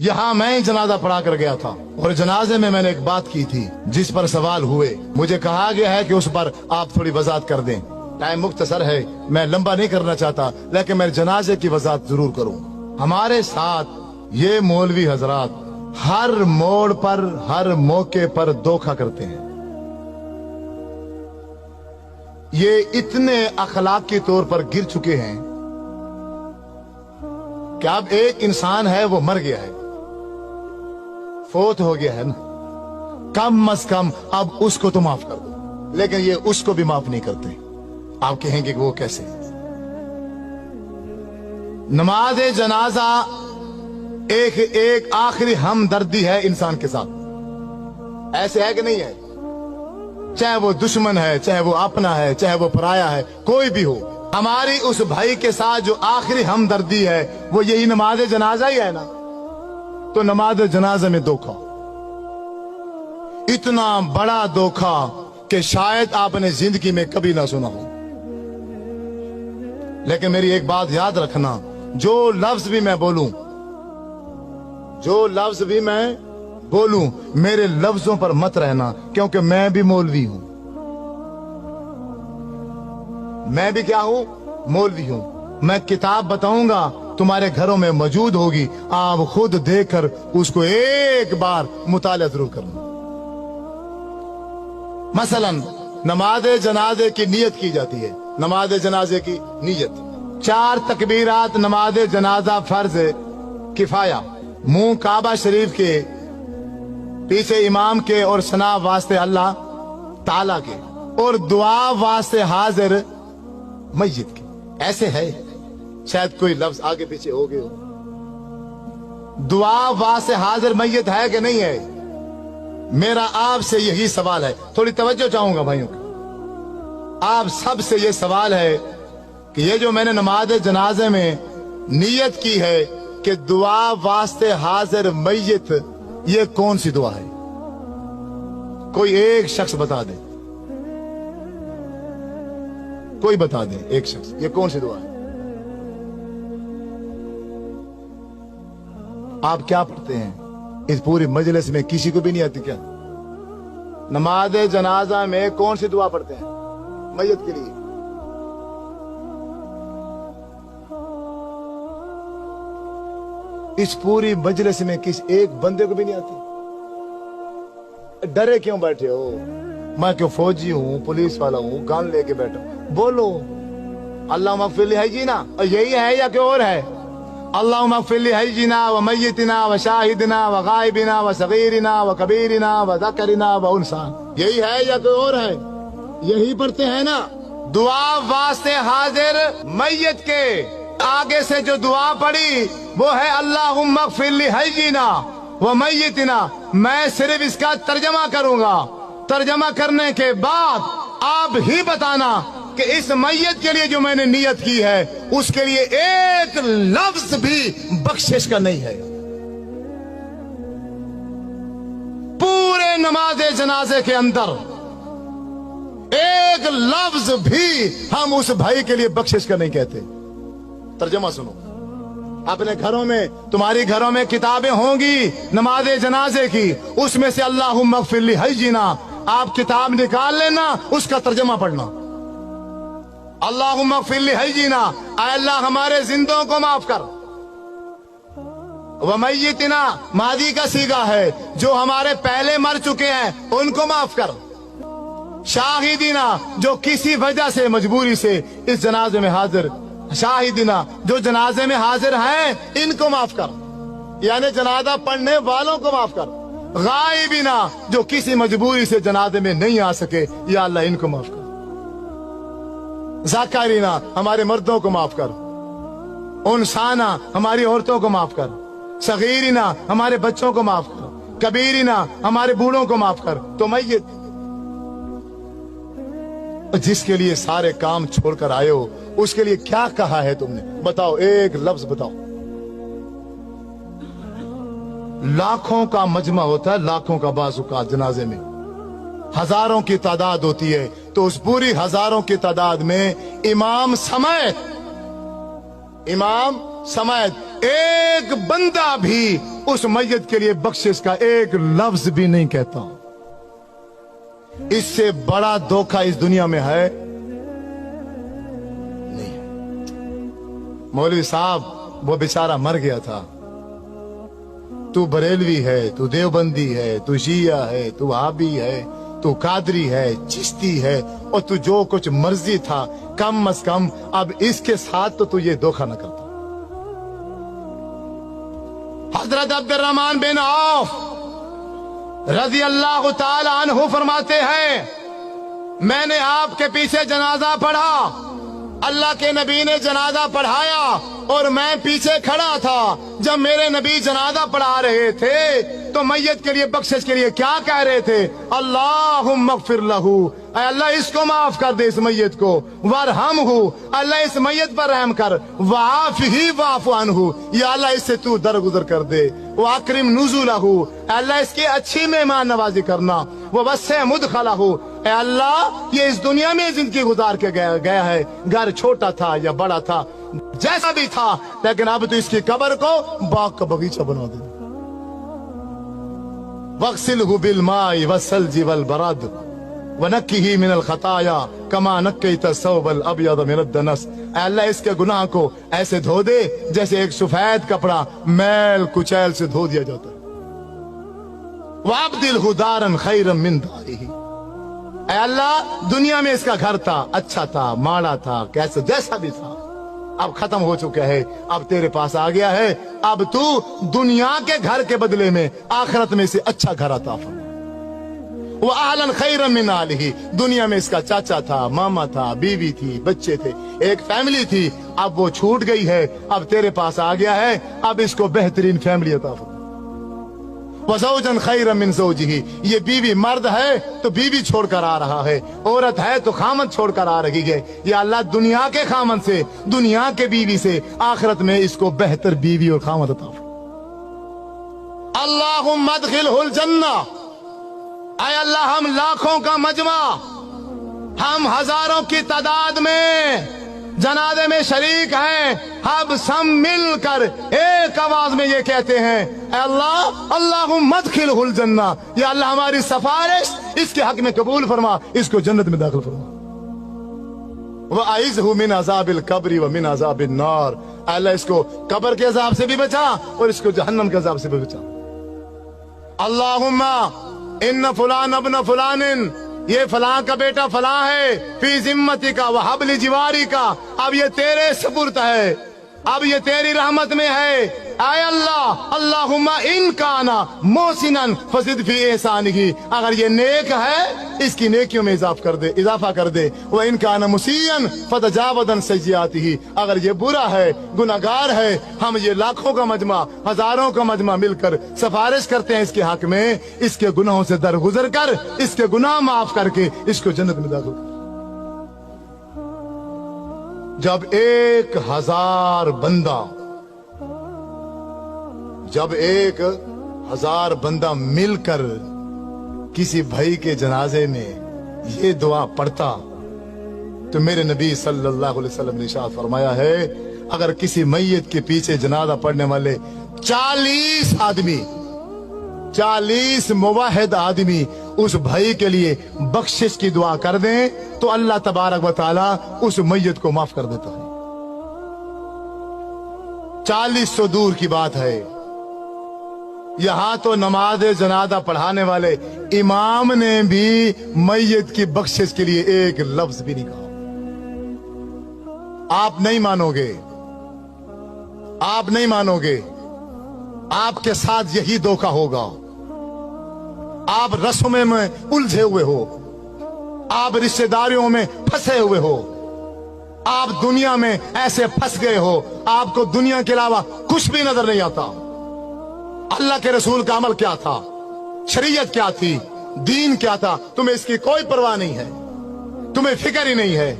यहाँ मैं जनाजा पढ़ा कर गया था और जनाजे में मैंने एक बात की थी जिस पर सवाल हुए। मुझे कहा गया है कि उस पर आप थोड़ी वजाहत कर दें। टाइम मुख्तसर है, मैं लंबा नहीं करना चाहता, लेकिन मैं जनाजे की वजाहत जरूर करूँ। हमारे साथ ये मौलवी हजरात हर मोड़ पर, हर मौके पर धोखा करते हैं। ये इतने अखलाकी तौर पर गिर चुके हैं कि अब एक इंसान है वो मर गया है, फोत हो गया है ना, कम अज कम अब उसको तो माफ कर दो, लेकिन ये उसको भी माफ नहीं करते। आप कहेंगे कि वो कैसे? नमाज जनाजा एक आखिरी हमदर्दी है इंसान के साथ। ऐसे है कि नहीं है? चाहे वो दुश्मन है, चाहे वो अपना है, चाहे वो पराया है, कोई भी हो, हमारी उस भाई के साथ जो आखिरी हमदर्दी है वो यही नमाज जनाजा ही है ना। तो नमाज जनाजा में धोखा, इतना बड़ा धोखा कि शायद आपने जिंदगी में कभी ना सुना हो। लेकिन मेरी एक बात याद रखना, जो लफ्ज भी मैं बोलूं, जो लफ्ज भी मैं बोलूं, मेरे लफ्जों पर मत रहना, क्योंकि मैं भी मौलवी हूं। मैं भी क्या हूं? मौलवी हूं। मैं किताब बताऊंगा, तुम्हारे घरों में मौजूद होगी, आप खुद देखकर उसको एक बार मुताला जरूर करना। मसलन नमाज जनाजे की नियत की जाती है। नमाज जनाजे की नियत 4 तकबीरात नमाज जनाजा फर्ज किफाया, मुंह काबा शरीफ के, पीछे इमाम के और सना वास्ते अल्लाह ताला के, और दुआ वास्ते हाजिर मस्जिद के। ऐसे है, शायद कोई लफ्ज आगे पीछे हो गए हो। दुआ वास्ते हाजिर मस्जिद है कि नहीं है? मेरा आपसे यही सवाल है, थोड़ी तवज्जो चाहूंगा भाइयों की। आप सब से ये सवाल है कि ये जो मैंने नमाज जनाजे में नियत की है कि दुआ वास्ते हाजिर मय्यत, ये कौन सी दुआ है? कोई एक शख्स बता दे, कोई बता दे, एक शख्स, ये कौन सी दुआ है? आप क्या पढ़ते हैं? इस पूरी मजलिस में किसी को भी नहीं आती क्या? नमाज जनाजा में कौन सी दुआ पढ़ते हैं मय्यत के लिए? इस पूरी मजलिस में किस एक बंदे को भी नहीं आती? डरे क्यों बैठे हो? मैं क्यों फौजी हूं, पुलिस वाला हूं, गन लेके बैठा हूं? बोलो अल्लाह मगफिर है जी ना, यही है या कोई और है? अल्लाह मगफिर है जी ना, व मय्यतिना व शाहिदना व गायबिना व सगीरना व कबीरना व ज़करना व उनसा, यही है या कोई और है? यही पढ़ते हैं ना। दुआ वास्ते हाजिर मय्यत के आगे से जो दुआ पड़ी वो है अल्लाहुम्मा मगफिर लिहय्यिना व मय्यितना। मैं सिर्फ इसका तर्जमा करूंगा, तर्जमा करने के बाद आप ही बताना कि इस मय्यत के लिए जो मैंने नियत की है उसके लिए एक लफ्ज भी बख्शिश का नहीं है। पूरे नमाज जनाजे के अंदर एक लफ्ज भी हम उस भाई के लिए बख्शिश का नहीं कहते। तर्जमा सुनो। अपने घरों में, तुम्हारी घरों में किताबें होंगी नमाज जनाजे की, उसमें से अल्लाहुम्मा मगफिर लिहय्यिना, आप किताब निकाल लेना, उसका तर्जमा पढ़ना। अल्लाहुम्मा मगफिर लिहय्यिना, ऐ अल्लाह हमारे जिंदों को माफ कर। व मय्यितना मादी का सीगा है, जो हमारे पहले मर चुके हैं उनको माफ कर। शाहिदीना, जो किसी वजह से मजबूरी से इस जनाजे में हाजिर, शाहिदीना, जो जनाजे में हाजिर हैं इनको माफ कर, यानी जनाजा पढ़ने वालों को माफ कर। गायबीना, जो किसी मजबूरी से जनाजे में नहीं आ सके, या अल्लाह इनको माफ कर। ज़ाकरीना, हमारे मर्दों को माफ कर। उनसाना, हमारी औरतों को माफ कर। सगीरीना, हमारे बच्चों को माफ कर। कबीरीना, हमारे बूढ़ों को माफ कर। तो मय्यत, जिसके लिए सारे काम छोड़कर आए हो, उसके लिए क्या कहा है तुमने? बताओ, एक लफ्ज बताओ। लाखों का मजमा होता है, लाखों का बाज़ जनाजे में हजारों की तादाद होती है, तो उस पूरी हजारों की तादाद में इमाम समेत एक बंदा भी उस मैयत के लिए बख्शिश का एक लफ्ज भी नहीं कहता। इससे बड़ा धोखा इस दुनिया में है नहीं। मौलवी साहब वो बेचारा मर गया था, तू बरेलवी है, तू देवबंदी है, तू शिया है, तू वहाबी है, तू कादरी है, चिश्ती है, और तू जो कुछ मर्जी था, कम अज कम अब इसके साथ तो तू ये धोखा न करता। हजरत अब्दुर्रहमान बिन औफ रजी अल्लाह ताला अन्हु फरमाते हैं, मैंने आपके पीछे जनाजा पढ़ा, अल्लाह के नबी ने जनाजा पढ़ाया और मैं पीछे खड़ा था। जब मेरे नबी जनाजा पढ़ा रहे थे तो मैयत के लिए बख्शिश के लिए क्या कह रहे थे? अल्लाहुम्मा अग़फिर लहू, अल्लाह इसको माफ कर दे, इस मैयत को, वरहमहू, अल्लाह इस मैयत पर रहम कर, वाफ़िही वाफ़ु अन्हु, या अल्लाह इससे तू दरगुजर कर दे, वाकरिम नुज़ुलहू, अल्लाह इसकी अच्छी मेहमान नवाजी करना, ववस्सिअ मुदखलहू, अल्लाह ये इस दुनिया में जिंदगी गुजार के गया है, घर छोटा था या बड़ा था, जैसा भी था, लेकिन अब तो इसकी कब्र को बाग का बगीचा बना दे। वग़सिलहु बिलमाई वस्सल्जी वलबरद वनक्किही मिनल खताया कमा नक्कैता सौबल अबयद मिनद दनस, अल्लाह इसके गुनाह को ऐसे धो दे जैसे एक सफेद कपड़ा मैल कुचैल से धो दिया जाता है। वअब्दिलहु दारन खैरन मिन दारिही, अल्लाह दुनिया में इसका घर था, अच्छा था, माड़ा था, कैसे जैसा भी था, अब खत्म हो चुका है, अब तेरे पास आ गया है, अब तू दुनिया के घर के बदले में आखिरत में से अच्छा घर अता फरमा। वो आहलन खैरन मिन आलिही, दुनिया में इसका चाचा था, मामा था, बीवी थी, बच्चे थे, एक फैमिली थी, अब वो छूट गई है, अब तेरे पास आ गया है, अब इसको बेहतरीन फैमिली अता फरमा। वज़ौजन खैरन मिन ज़ौजिही, ये बीवी मर्द है तो बीवी छोड़कर आ रहा है, औरत है तो खामद छोड़कर आ रही है, या अल्लाह दुनिया के खामद से, दुनिया के बीवी से आखिरत में इसको बेहतर बीवी और खामद अता फरमा। अल्लाहुम्मा अदखिलहुल जन्ना, ऐ अल्लाह हम लाखों का मजमा, हम हजारों की तादाद में जनाजे में शरीक हैं, हम सब मिलकर एक आवाज में ये कहते हैं, अल्लाह अल्लाहुम्मा अदखिलहुल जन्ना, या अल्लाह हमारी सिफारिश इसके हक में कबूल फरमा, इसको जन्नत में दाखिल फरमा। व अइज़हु मिन अज़ाबिल कब्रि व मिन अज़ाबिन नार, अल्लाह इसको कब्र के अज़ाब से भी बचा और इसको जहन्नम के अज़ाब से भी बचा। अल्लाहुम्मा इन्न फुलान अब्न फुलानिन, ये फलां का बेटा फलां है, फी जिम्मती का व हब्ल जिवारी का, अब ये तेरे सुपुर्द है, अब ये तेरी रहमत में है। आय अल्लाह अल्लाहुम्मा इन काना मोहसिनन फज़िद फी एहसानिही, अगर ये नेक है इसकी नेकियों में इजाफा कर दे, व इन काना मुसीअन फतजावज़न सय्यिआतिही, अगर ये बुरा है, गुनाहगार है, हम ये लाखों का मजमा, हजारों का मजमा मिलकर सिफारिश करते हैं इसके हक में, इसके गुनाहों से दरगुजर कर, इसके गुनाह माफ करके इसको जन्नत में दाखिल कर। जब 1000 बंदा, जब 1000 बंदा मिलकर किसी भाई के जनाजे में ये दुआ पढ़ता, तो मेरे नबी सल्लल्लाहु अलैहि वसल्लम ने इरशाद फरमाया है, अगर किसी मैयत के पीछे जनाजा पढ़ने वाले 40 आदमी, 40 मुवाहिद आदमी उस भाई के लिए बख्शिश की दुआ कर दें तो अल्लाह तबारक व तआला उस मैयत को माफ कर देता है। 40 तो दूर की बात है, यहां तो नमाज जनाजा पढ़ाने वाले इमाम ने भी मैयत की बख्शिश के लिए एक लफ्ज भी नहीं कहा। आप नहीं मानोगे, आप नहीं मानोगे, आपके साथ यही धोखा होगा। आप रस्मों में उलझे हुए हो, आप रिश्तेदारियों में फंसे हुए हो, आप दुनिया में ऐसे फंस गए हो, आपको दुनिया के अलावा कुछ भी नजर नहीं आता। अल्लाह के रसूल का अमल क्या था, शरीयत क्या थी, दीन क्या था, तुम्हें इसकी कोई परवाह नहीं है, तुम्हें फिक्र ही नहीं है।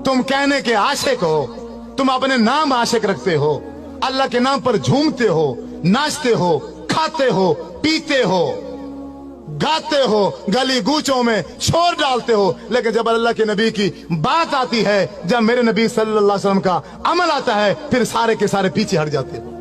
तुम कहने के आशिक हो, तुम अपने नाम आशिक रखते हो, अल्लाह के नाम पर झूमते हो, नाचते हो, खाते हो, पीते हो, गाते हो, गली गूचों में शोर डालते हो, लेकिन जब अल्लाह के नबी की बात आती है, जब मेरे नबी सल्लल्लाहु अलैहि वसल्लम का अमल आता है, फिर सारे के सारे पीछे हट जाते हो।